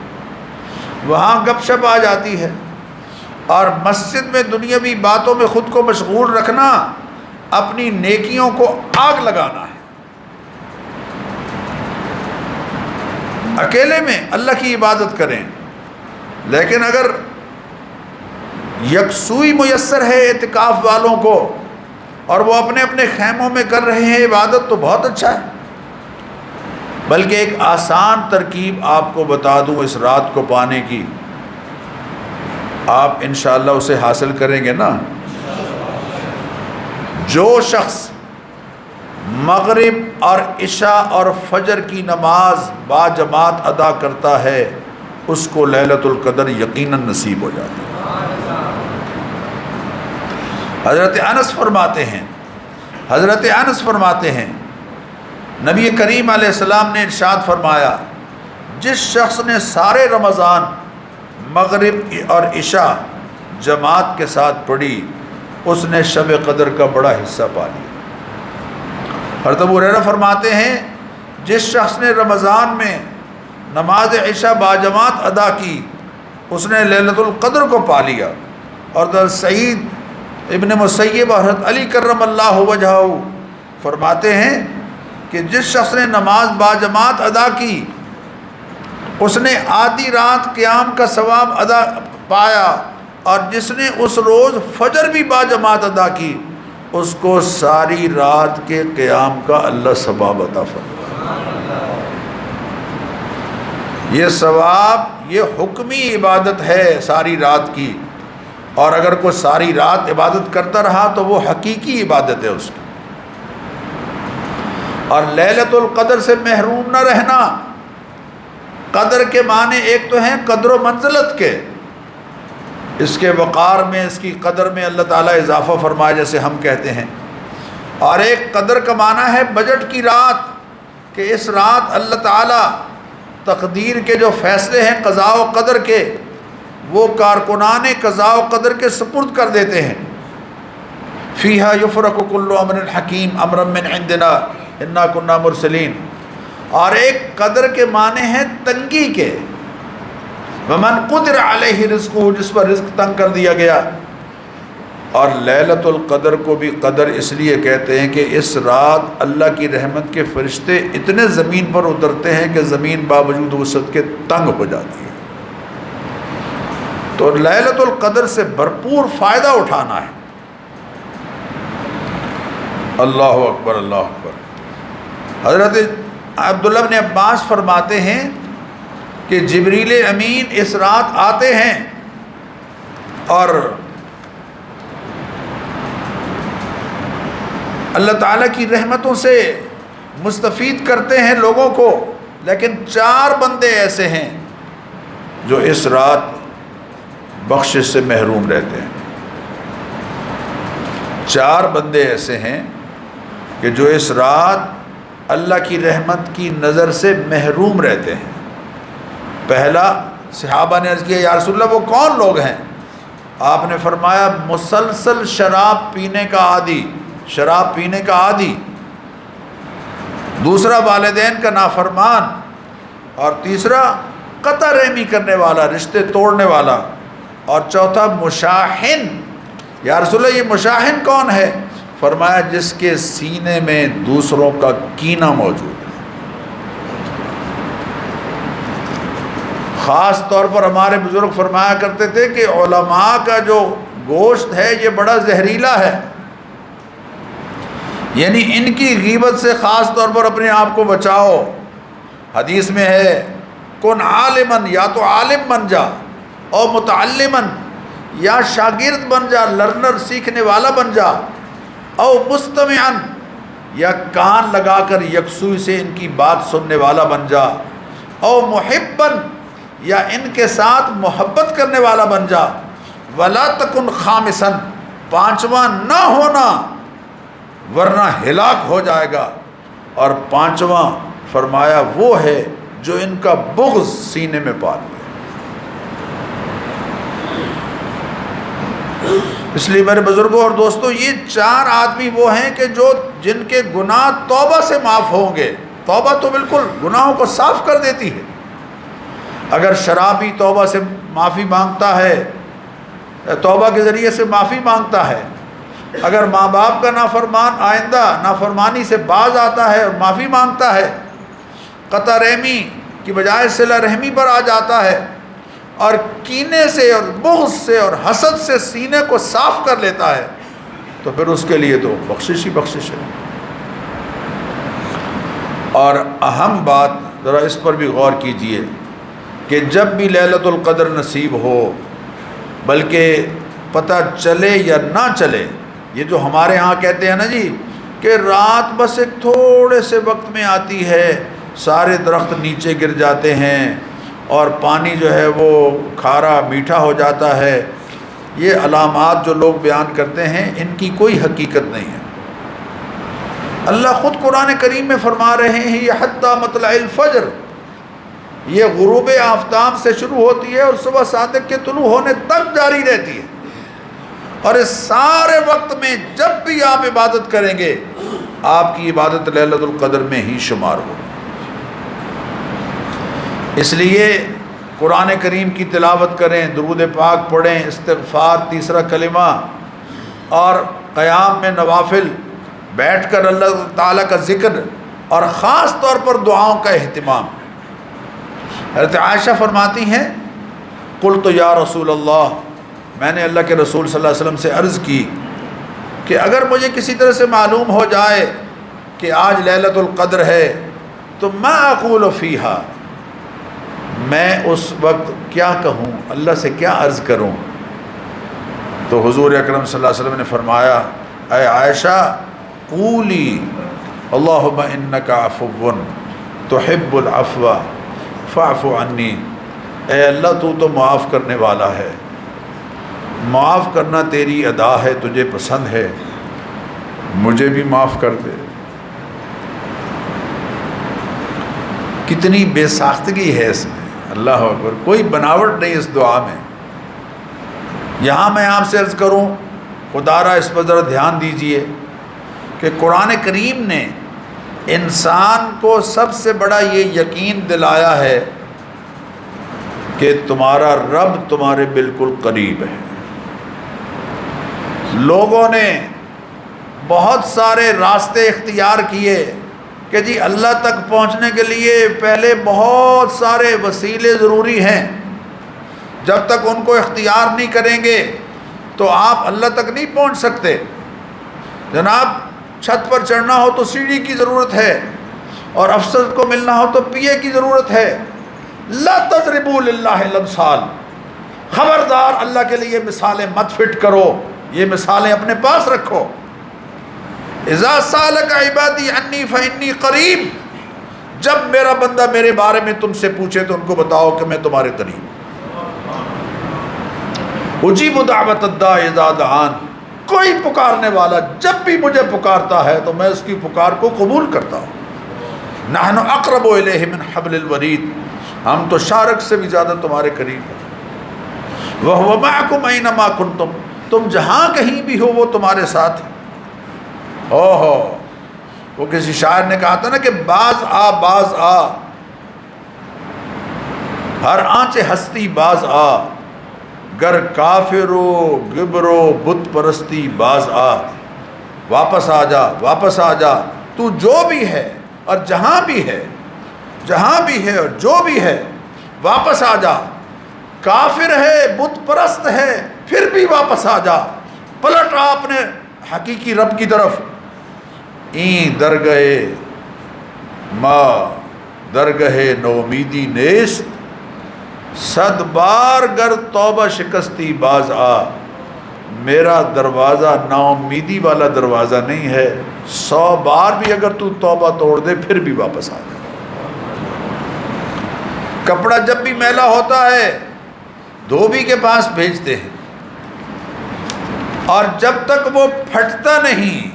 وہاں گپ شپ آ جاتی ہے، اور مسجد میں دنیاوی باتوں میں خود کو مشغول رکھنا اپنی نیکیوں کو آگ لگانا ہے۔ اکیلے میں اللہ کی عبادت کریں، لیکن اگر یکسوئی میسر ہے اعتکاف والوں کو اور وہ اپنے اپنے خیموں میں کر رہے ہیں عبادت تو بہت اچھا ہے۔ بلکہ ایک آسان ترکیب آپ کو بتا دوں اس رات کو پانے کی، آپ انشاءاللہ اسے حاصل کریں گے نا۔ جو شخص مغرب اور عشاء اور فجر کی نماز با جماعت ادا کرتا ہے اس کو لیلۃ القدر یقیناً نصیب ہو جاتی ہے۔ حضرت انس فرماتے ہیں نبی کریم علیہ السلام نے ارشاد فرمایا، جس شخص نے سارے رمضان مغرب اور عشاء جماعت کے ساتھ پڑھی اس نے شب قدر کا بڑا حصہ پا لیا۔ حضرت ابو ہریرہ فرماتے ہیں جس شخص نے رمضان میں نماز عشاء باجماعت ادا کی اس نے لیلۃ القدر کو پا لیا۔ اور حضرت سعید ابن مسیب اور حضرت علی کرم اللہ وجہہ فرماتے ہیں کہ جس شخص نے نماز باجماعت ادا کی اس نے آدھی رات قیام کا ثواب ادا پایا، اور جس نے اس روز فجر بھی باجماعت ادا کی اس کو ساری رات کے قیام کا اللہ ثواب عطا فرمایا۔ یہ ثواب یہ حکمی عبادت ہے ساری رات کی، اور اگر کوئی ساری رات عبادت کرتا رہا تو وہ حقیقی عبادت ہے اس کی۔ اور لیلۃ القدر سے محروم نہ رہنا، قدر کے معنی ایک تو ہیں قدر و منزلت کے، اس کے وقار میں اس کی قدر میں اللہ تعالیٰ اضافہ فرمائے جیسے ہم کہتے ہیں، اور ایک قدر کا معنی ہے بجٹ کی رات، کہ اس رات اللہ تعالیٰ تقدیر کے جو فیصلے ہیں قضاء و قدر کے وہ کارکنان قضاء و قدر کے سپرد کر دیتے ہیں۔ فیہا یفرق کل امر حکیم امرا من عندنا انا کنا مرسلین۔ اور ایک قدر کے معنی ہیں تنگی کے، ومن قدر علیہ رزقہ، جس پر رزق تنگ کر دیا گیا۔ اور لیلۃ القدر کو بھی قدر اس لیے کہتے ہیں کہ اس رات اللہ کی رحمت کے فرشتے اتنے زمین پر اترتے ہیں کہ زمین باوجود وسعت کے تنگ ہو جاتی ہے۔ تو لیلۃ القدر سے بھرپور فائدہ اٹھانا ہے۔ اللہ اکبر اللہ اکبر۔ حضرت عبداللہ بن عباس فرماتے ہیں کہ جبریل امین اس رات آتے ہیں اور اللہ تعالیٰ کی رحمتوں سے مستفید کرتے ہیں لوگوں کو، لیکن 4 بندے ایسے ہیں جو اس رات بخشش سے محروم رہتے ہیں۔ 4 بندے ایسے ہیں کہ جو اس رات اللہ کی رحمت کی نظر سے محروم رہتے ہیں۔ پہلا، صحابہ نے عرض کیا یا رسول اللہ وہ کون لوگ ہیں؟ آپ نے فرمایا مسلسل شراب پینے کا عادی، دوسرا والدین کا نافرمان، اور تیسرا قطع رحمی کرنے والا، رشتے توڑنے والا، اور چوتھا مشاحن۔ یا رسول اللہ یہ مشاحن کون ہے؟ فرمایا جس کے سینے میں دوسروں کا کینہ موجود ہے۔ خاص طور پر ہمارے بزرگ فرمایا کرتے تھے کہ علماء کا جو گوشت ہے یہ بڑا زہریلا ہے، یعنی ان کی غیبت سے خاص طور پر اپنے آپ کو بچاؤ۔ حدیث میں ہے کن عالمن، یا تو عالم بن جا، اور متعلمن، یا شاگرد بن جا، لرنر سیکھنے والا بن جا، او مستمعن، یا کان لگا کر یکسوئی سے ان کی بات سننے والا بن جا، او محبن، یا ان کے ساتھ محبت کرنے والا بن جا، ولا تکن خامسن، 5واں نہ ہونا ورنہ ہلاک ہو جائے گا۔ اور 5واں فرمایا وہ ہے جو ان کا بغض سینے میں پال لے۔ اس لیے میرے بزرگوں اور دوستوں، یہ 4 آدمی وہ ہیں کہ جن کے گناہ توبہ سے معاف ہوں گے، توبہ تو بالکل گناہوں کو صاف کر دیتی ہے۔ اگر شرابی توبہ سے معافی مانگتا ہے، توبہ کے ذریعے سے معافی مانگتا ہے، اگر ماں باپ کا نافرمان آئندہ نافرمانی سے باز آتا ہے اور معافی مانگتا ہے، قطع رحمی کی بجائے صلہ رحمی پر آ جاتا ہے، اور کینے سے اور بغض سے اور حسد سے سینے کو صاف کر لیتا ہے، تو پھر اس کے لیے تو بخشش ہی بخشش ہے۔ اور اہم بات ذرا اس پر بھی غور کیجئے کہ جب بھی لیلۃ القدر نصیب ہو، بلکہ پتہ چلے یا نہ چلے، یہ جو ہمارے ہاں کہتے ہیں نا جی کہ رات بس ایک تھوڑے سے وقت میں آتی ہے، سارے درخت نیچے گر جاتے ہیں اور پانی جو ہے وہ کھارا میٹھا ہو جاتا ہے، یہ علامات جو لوگ بیان کرتے ہیں ان کی کوئی حقیقت نہیں ہے۔ اللہ خود قرآن کریم میں فرما رہے ہیں یہ حتی مطلع الفجر، یہ غروب آفتاب سے شروع ہوتی ہے اور صبح صادق کے طلوع ہونے تک جاری رہتی ہے، اور اس سارے وقت میں جب بھی آپ عبادت کریں گے آپ کی عبادت لیلۃ القدر میں ہی شمار ہو۔ اس لیے قرآن کریم کی تلاوت کریں، درود پاک پڑھیں، استغفار تیسرا کلمہ، اور قیام میں نوافل بیٹھ کر اللہ تعالیٰ کا ذکر، اور خاص طور پر دعاؤں کا اہتمام۔ حضرت عائشہ فرماتی ہیں قلت یا رسول اللہ، میں نے اللہ کے رسول صلی اللہ علیہ وسلم سے عرض کی کہ اگر مجھے کسی طرح سے معلوم ہو جائے کہ آج لیلۃ القدر ہے تو ما اقول فیہا، میں اس وقت کیا کہوں، اللہ سے کیا عرض کروں؟ تو حضور اکرم صلی اللہ علیہ وسلم نے فرمایا اے عائشہ قولی اللہم انک عفو تحب العفو فاعف عنی، اے اللہ تو معاف کرنے والا ہے، معاف کرنا تیری ادا ہے، تجھے پسند ہے، مجھے بھی معاف کر دے۔ کتنی بے ساختگی ہے اس میں، اللہ اکبر، کوئی بناوٹ نہیں اس دعا میں۔ یہاں میں آپ سے عرض کروں، خدا را اس پر ذرا دھیان دیجئے کہ قرآن کریم نے انسان کو سب سے بڑا یہ یقین دلایا ہے کہ تمہارا رب تمہارے بالکل قریب ہے۔ لوگوں نے بہت سارے راستے اختیار کیے کہ جی اللہ تک پہنچنے کے لیے پہلے بہت سارے وسیلے ضروری ہیں، جب تک ان کو اختیار نہیں کریں گے تو آپ اللہ تک نہیں پہنچ سکتے۔ جناب چھت پر چڑھنا ہو تو سیڑھی کی ضرورت ہے، اور افسر کو ملنا ہو تو پے کی ضرورت ہے۔ لا تضربوا للہ الامثال، خبردار اللہ کے لیے مثالیں مت فٹ کرو، یہ مثالیں اپنے پاس رکھو۔ اذا سالک عبادی انی فانی قریب، جب میرا بندہ میرے بارے میں تم سے پوچھے تو ان کو بتاؤ کہ میں تمہارے قریب۔ اجیب دعوت الداع اذا دعان، کوئی پکارنے والا جب بھی مجھے پکارتا ہے تو میں اس کی پکار کو قبول کرتا ہوں۔ نحن اقرب الیہ من حبل الورید، ہم تو شارک سے بھی زیادہ تمہارے قریب ہیں۔ وَهُوَ مَعَكُمْ أَيْنَمَا كُنْتُمْ، تم جہاں کہیں بھی ہو وہ تمہارے ساتھ ہے۔ وہ کسی شاعر نے کہا تھا نا کہ باز آ باز آ، ہر آنچ ہستی باز آ، گر کافر و گبر و بت پرستی باز آ، واپس آ جا واپس آ جا، تو جو بھی ہے اور جہاں بھی ہے، جہاں بھی ہے اور جو بھی ہے واپس آ جا، کافر ہے بت پرست ہے پھر بھی واپس آ جا، پلٹ آ اپنے حقیقی رب کی طرف۔ این درگئے ماں درگہے نومیدی نیست، صد بار گر توبہ شکستی باز آ، میرا دروازہ نا امیدی والا دروازہ نہیں ہے، 100 بار بھی اگر تو توبہ توڑ دے پھر بھی واپس آ جائے۔ کپڑا جب بھی میلا ہوتا ہے دھوبی کے پاس بھیجتے ہیں، اور جب تک وہ پھٹتا نہیں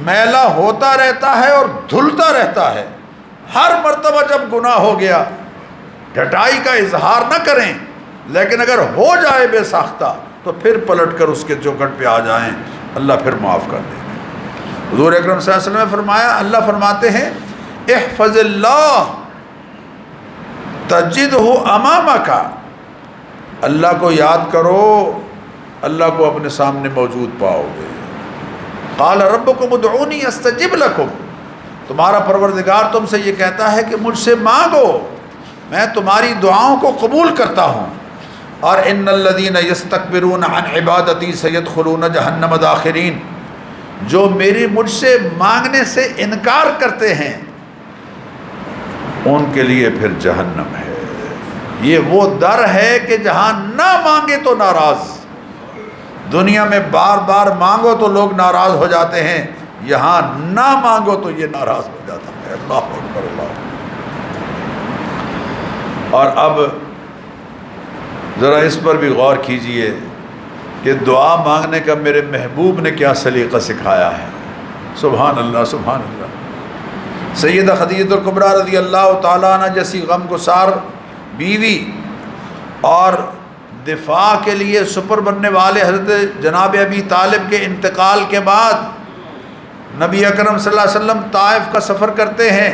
میلا ہوتا رہتا ہے اور دھلتا رہتا ہے۔ ہر مرتبہ جب گناہ ہو گیا ڈھٹائی کا اظہار نہ کریں، لیکن اگر ہو جائے بے ساختہ تو پھر پلٹ کر اس کے چوکھٹ پہ آ جائیں، اللہ پھر معاف کر دیں گے۔ حضور اکرم صلی اللہ علیہ وسلم نے فرمایا، اللہ فرماتے ہیں احفظ اللہ تجدہ امامک، اللہ کو یاد کرو، اللہ کو اپنے سامنے موجود پاؤ گے۔ قال ربکم ادعونی استجب لکم، تمہارا پروردگار تم سے یہ کہتا ہے کہ مجھ سے مانگو، میں تمہاری دعاؤں کو قبول کرتا ہوں۔ اور ان الذین یستکبرون عن عبادتی سیدخلون جہنم داخرین، جو مجھ سے مانگنے سے انکار کرتے ہیں ان کے لیے پھر جہنم ہے۔ یہ وہ در ہے کہ جہاں نہ مانگے تو ناراض، دنیا میں بار بار مانگو تو لوگ ناراض ہو جاتے ہیں، یہاں نہ مانگو تو یہ ناراض ہو جاتا ہے۔ اللہ اکبر اللہ۔ اور اب ذرا اس پر بھی غور کیجئے کہ دعا مانگنے کا میرے محبوب نے کیا سلیقہ سکھایا ہے۔ سبحان اللہ سبحان اللہ۔ سیدہ خدیجہ الکبریٰ رضی اللہ تعالیٰ عنہ جیسی غم گسار بیوی اور دفاع کے لیے سپر بننے والے حضرت جناب ابی طالب کے انتقال کے بعد نبی اکرم صلی اللہ علیہ وسلم طائف کا سفر کرتے ہیں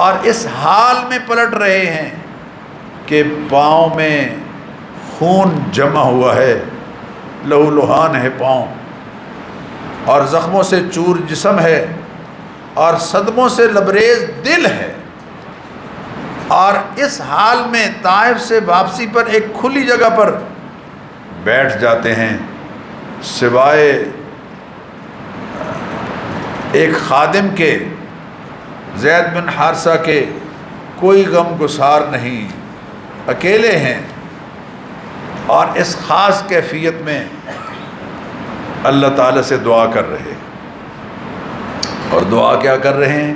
اور اس حال میں پلٹ رہے ہیں کہ پاؤں میں خون جمع ہوا ہے، لہو لہان ہے پاؤں، اور زخموں سے چور جسم ہے، اور صدموں سے لبریز دل ہے۔ اور اس حال میں طائف سے واپسی پر ایک کھلی جگہ پر بیٹھ جاتے ہیں، سوائے ایک خادم کے، زید بن حارثہ کے، کوئی غم گسار نہیں، اکیلے ہیں، اور اس خاص کیفیت میں اللہ تعالیٰ سے دعا کر رہے ہیں۔ اور دعا کیا کر رہے ہیں؟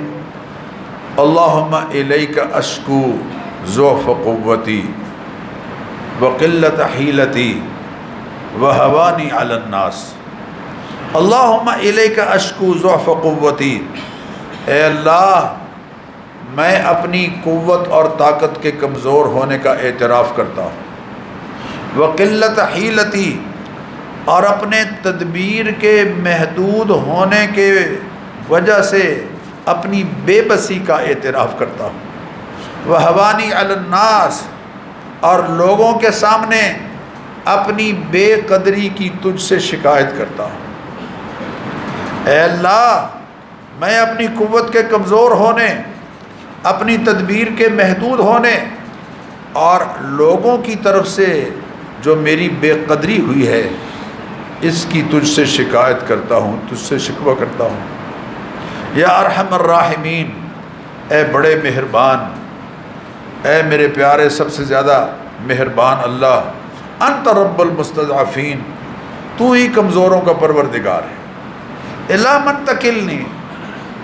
اللہم الیک اشکو ضعف قوتی وقلت حیلتی وہوانی علی الناس۔ اللہم الیک اشکو ضعف قوتی، اے اللہ میں اپنی قوت اور طاقت کے کمزور ہونے کا اعتراف کرتا ہوں، وقلت حیلتی، اور اپنے تدبیر کے محدود ہونے کے وجہ سے اپنی بے بسی کا اعتراف کرتا ہوں، وہوانی علی الناس، اور لوگوں کے سامنے اپنی بے قدری کی تجھ سے شکایت کرتا ہوں۔ اے اللہ میں اپنی قوت کے کمزور ہونے، اپنی تدبیر کے محدود ہونے، اور لوگوں کی طرف سے جو میری بے قدری ہوئی ہے اس کی تجھ سے شکایت کرتا ہوں، تجھ سے شکوہ کرتا ہوں۔ یا ارحم الراحمین، اے بڑے مہربان، اے میرے پیارے سب سے زیادہ مہربان اللہ، انت رب المستضعفین، تو ہی کمزوروں کا پروردگار ہے۔ الا من تکلنی،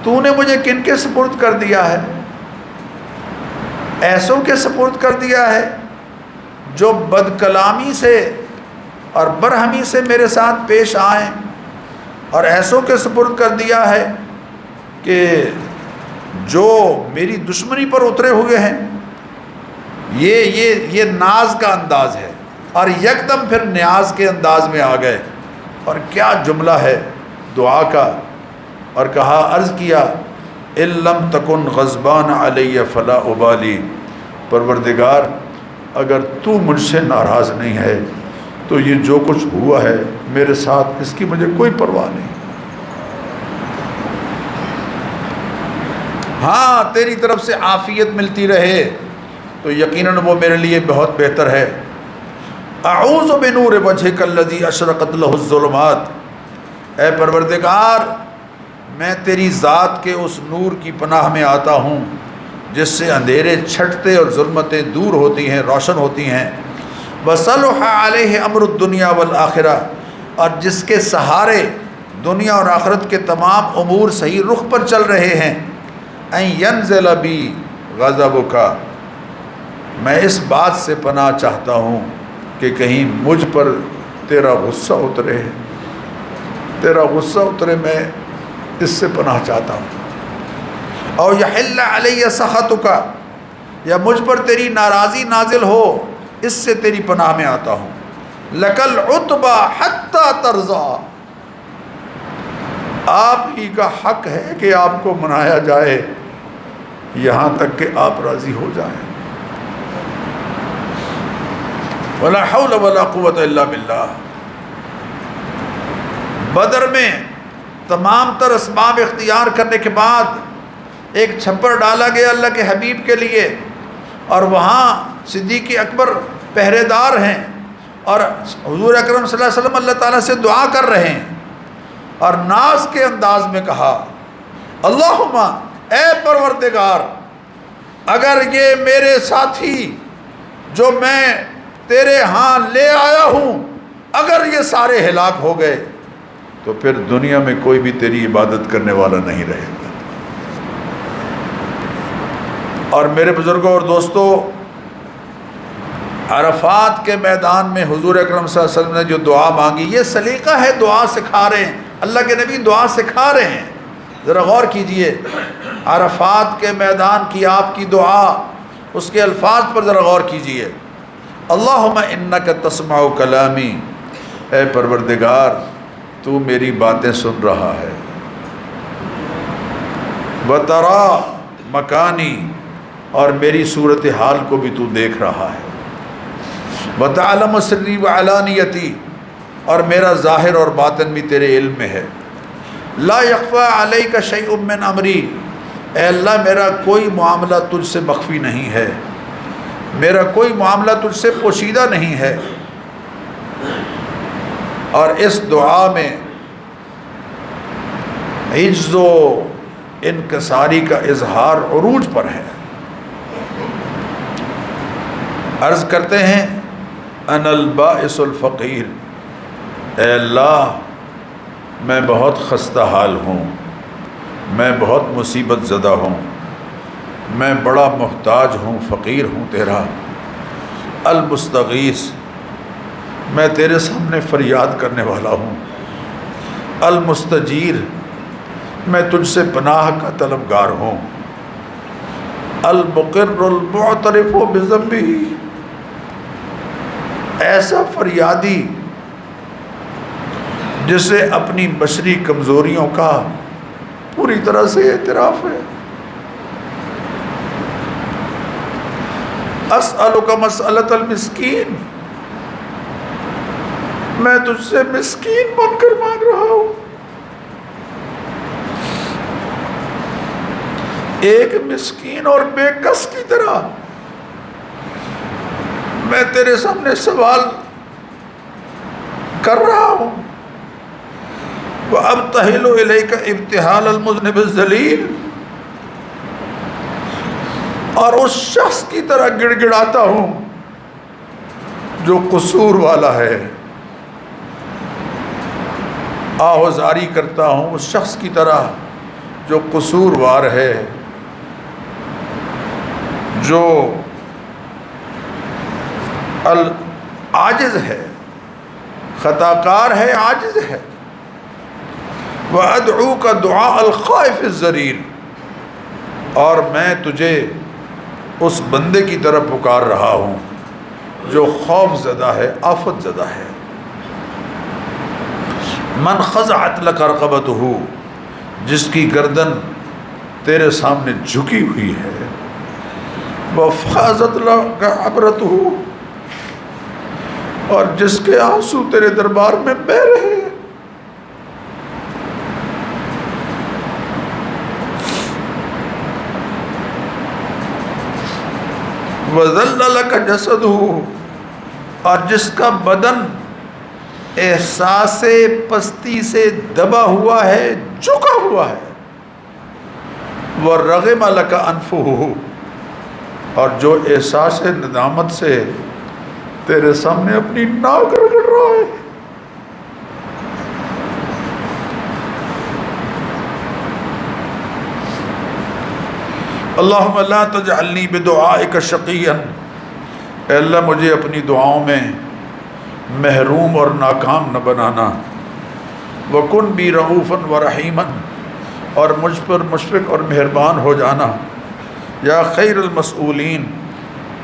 تو نے مجھے کن کے سپرد کر دیا ہے؟ ایسوں کے سپرد کر دیا ہے جو بد کلامی سے اور برہمی سے میرے ساتھ پیش آئیں، اور ایسوں کے سپرد کر دیا ہے کہ جو میری دشمنی پر اترے ہوئے ہیں۔ یہ ناز کا انداز ہے، اور یکدم پھر نیاز کے انداز میں آ گئے، اور کیا جملہ ہے دعا کا، اور کہا عرض کیا ان لم تکن غضبان علی فلا ابالی، پروردگار اگر تو مجھ سے ناراض نہیں ہے تو یہ جو کچھ ہوا ہے میرے ساتھ اس کی مجھے کوئی پرواہ نہیں۔ ہاں تیری طرف سے عافیت ملتی رہے تو یقیناً وہ میرے لیے بہت بہتر ہے۔ اعوذ بنور وجہک الذی اشرقت لہ الظلمات، اے پروردگار میں تیری ذات کے اس نور کی پناہ میں آتا ہوں جس سے اندھیرے چھٹتے اور ظلمتیں دور ہوتی ہیں، روشن ہوتی ہیں۔ وصلح علیہ امر الدنیا والآخرہ، اور جس کے سہارے دنیا اور آخرت کے تمام امور صحیح رخ پر چل رہے ہیں۔ ان ینزل بی غضبک، میں اس بات سے پناہ چاہتا ہوں کہ کہیں مجھ پر تیرا غصہ اترے، تیرا غصہ اترے، میں اس سے پناہ چاہتا ہوں۔ اور یحل علی سخطک، یا مجھ پر تیری ناراضی نازل ہو، اس سے تیری پناہ میں آتا ہوں۔ لکل عتبی حتی ترضی، آپ ہی کا حق ہے کہ آپ کو منایا جائے یہاں تک کہ آپ راضی ہو جائیں۔ ولا حول ولا قوت الا باللہ۔ بدر میں تمام تر اسباب اختیار کرنے کے بعد ایک چھپر ڈالا گیا اللہ کے حبیب کے لیے، اور وہاں صدیق اکبر پہرے دار ہیں، اور حضور اکرم صلی اللہ علیہ وسلم اللہ تعالیٰ سے دعا کر رہے ہیں، اور ناز کے انداز میں کہا اللہم اے پروردگار، اگر یہ میرے ساتھی جو میں تیرے ہاں لے آیا ہوں اگر یہ سارے ہلاک ہو گئے تو پھر دنیا میں کوئی بھی تیری عبادت کرنے والا نہیں رہے گا۔ اور میرے بزرگوں اور دوستو، عرفات کے میدان میں حضور اکرم صلی اللہ علیہ وسلم نے جو دعا مانگی، یہ سلیقہ ہے، دعا سکھا رہے ہیں، اللہ کے نبی دعا سکھا رہے ہیں۔ ذرا غور کیجئے، عرفات کے میدان کی آپ کی دعا، اس کے الفاظ پر ذرا غور کیجئے۔ اللہم انک تسمع کلامی، اے پروردگار تو میری باتیں سن رہا ہے، وترا مکانی، اور میری صورتحال کو بھی تو دیکھ رہا ہے، وتعلم سری وعلانیتی، اور میرا ظاہر اور باطن بھی تیرے علم میں ہے، لا یخفی علیک شیء من امری، اے اللہ میرا کوئی معاملہ تجھ سے مخفی نہیں ہے، میرا کوئی معاملہ تجھ سے پوشیدہ نہیں ہے۔ اور اس دعا میں عجز و انکساری کا اظہار عروج پر ہے۔ عرض کرتے ہیں انا البائس الفقیر، اے اللہ میں بہت خستہ حال ہوں، میں بہت مصیبت زدہ ہوں، میں بڑا محتاج ہوں، فقیر ہوں تیرا، المستغیث میں تیرے سامنے فریاد کرنے والا ہوں، المستجیر میں تجھ سے پناہ کا طلبگار ہوں، المقر المعترف بذنبہ، ایسا فریادی جسے اپنی بشری کمزوریوں کا پوری طرح سے اعتراف ہے۔ اسألک مسألۃ المسکین، میں تجھ سے مسکین بن کر مانگ رہا ہوں، ایک مسکین اور بے کس کی طرح میں تیرے سامنے سوال کر رہا ہوں۔ وَأَبْتَهِلُ إِلَيْكَ ابْتِهَالَ الْمُذْنِبِ الذَّلِيلِ، اور اس شخص کی طرح گڑ گڑاتا ہوں جو قصور والا ہے، آہوزاری کرتا ہوں اس شخص کی طرح جو قصور وار ہے، جو عاجز ہے، خطا کار ہے، عاجز ہے۔ وَأَدْعُوكَ دُعَاءَ الْخَائِفِ الضَّرِيرِ، اور میں تجھے اس بندے کی طرف پکار رہا ہوں جو خوف زدہ ہے، آفت زدہ ہے۔ من خضعت لک رقبتہ، جس کی گردن تیرے سامنے جھکی ہوئی ہے، وفاضت لک عبرتہ، اور جس کے آنسو تیرے دربار میں بہہ رہے ہیں۔ وَذَلَّ لَكَ جَسَدُهُ، اور جس کا بدن احساس پستی سے دبا ہوا ہے، جھکا ہوا ہے۔ وَرَغِمَ لَكَ أَنفُهُ، اور جو احساس ندامت سے تیرے سامنے اپنی ناک رگڑ رہا ہے۔ اللہم لا تجعلنی بدعائک شقیا، اے اللہ مجھے اپنی دعاؤں میں محروم اور ناکام نہ بنانا۔ وکن بی رؤوفا ورحیما، اور مجھ پر مشفق اور مہربان ہو جانا۔ یا خیر المسئولین،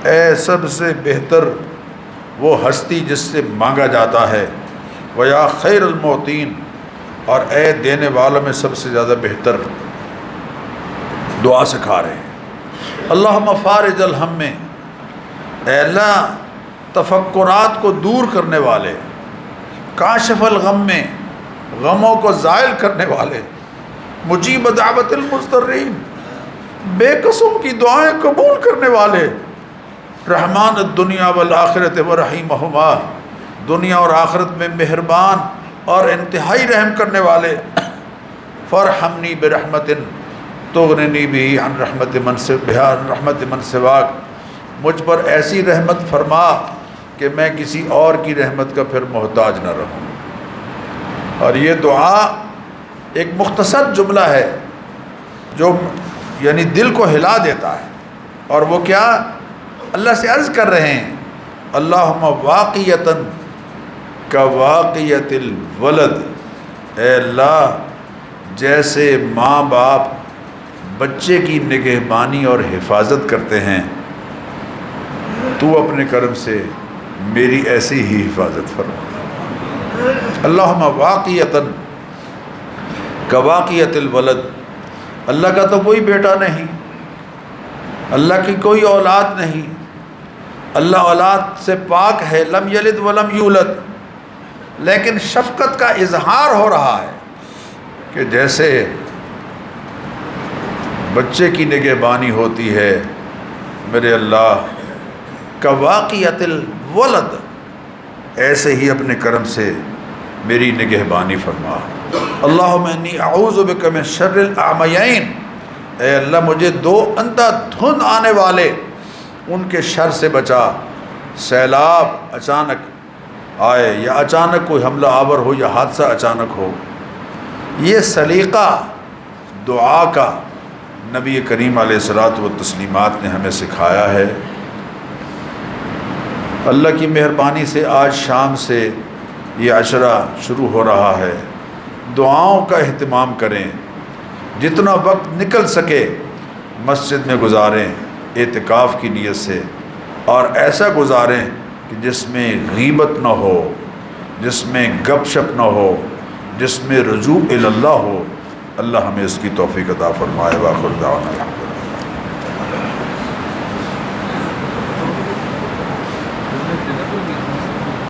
اے سب سے بہتر وہ ہستی جس سے مانگا جاتا ہے۔ ویا خیر المعطین، اور اے دینے والوں میں سب سے زیادہ بہتر۔ دعا سکھا رہے ہیں۔ اللہم فارج الہم، اے اللہ تفکرات کو دور کرنے والے، کاشف الغم، غموں کو زائل کرنے والے، مجیب دعوت المضطرین، بے قصوں کی دعائیں قبول کرنے والے، رحمان الدنیا والآخرت ورحیمہما، دنیا اور آخرت میں مہربان اور انتہائی رحم کرنے والے، فرحمنی برحمت تغننی بھی عن رحمت من سواک، مجھ پر ایسی رحمت فرما کہ میں کسی اور کی رحمت کا پھر محتاج نہ رہوں۔ اور یہ دعا ایک مختصر جملہ ہے جو یعنی دل کو ہلا دیتا ہے، اور وہ کیا؟ اللہ سے عرض کر رہے ہیں اللہم واقیتاً کواقیت الولد، اے اللہ جیسے ماں باپ بچے کی نگہبانی اور حفاظت کرتے ہیں، تو اپنے کرم سے میری ایسی ہی حفاظت فرما۔ اللہم واقیتاً کواقیت الولد، اللہ کا تو کوئی بیٹا نہیں، اللہ کی کوئی اولاد نہیں، اللہ اولاد سے پاک ہے، لم یلد ولم یولد، لیکن شفقت کا اظہار ہو رہا ہے کہ جیسے بچے کی نگہبانی ہوتی ہے میرے اللہ کواقیت الولد، ایسے ہی اپنے کرم سے میری نگہبانی فرما۔ اللہم انی اعوذ بک من شر الاعمیین، اے اللہ مجھے دو اندھا دھند آنے والے ان کے شر سے بچا، سیلاب اچانک آئے یا اچانک کوئی حملہ آور ہو یا حادثہ اچانک ہو۔ یہ سلیقہ دعا کا نبی کریم علیہ الصلاۃ والتسلیمات نے ہمیں سکھایا ہے۔ اللہ کی مہربانی سے آج شام سے یہ عشرہ شروع ہو رہا ہے، دعاؤں کا اہتمام کریں، جتنا وقت نکل سکے مسجد میں گزاریں اعتکاف کی نیت سے، اور ایسا گزاریں کہ جس میں غیبت نہ ہو، جس میں گپ شپ نہ ہو، جس میں رجوع الی اللہ ہو۔ اللہ ہمیں اس کی توفیق عطا فرمائے۔ وآخر دعوانا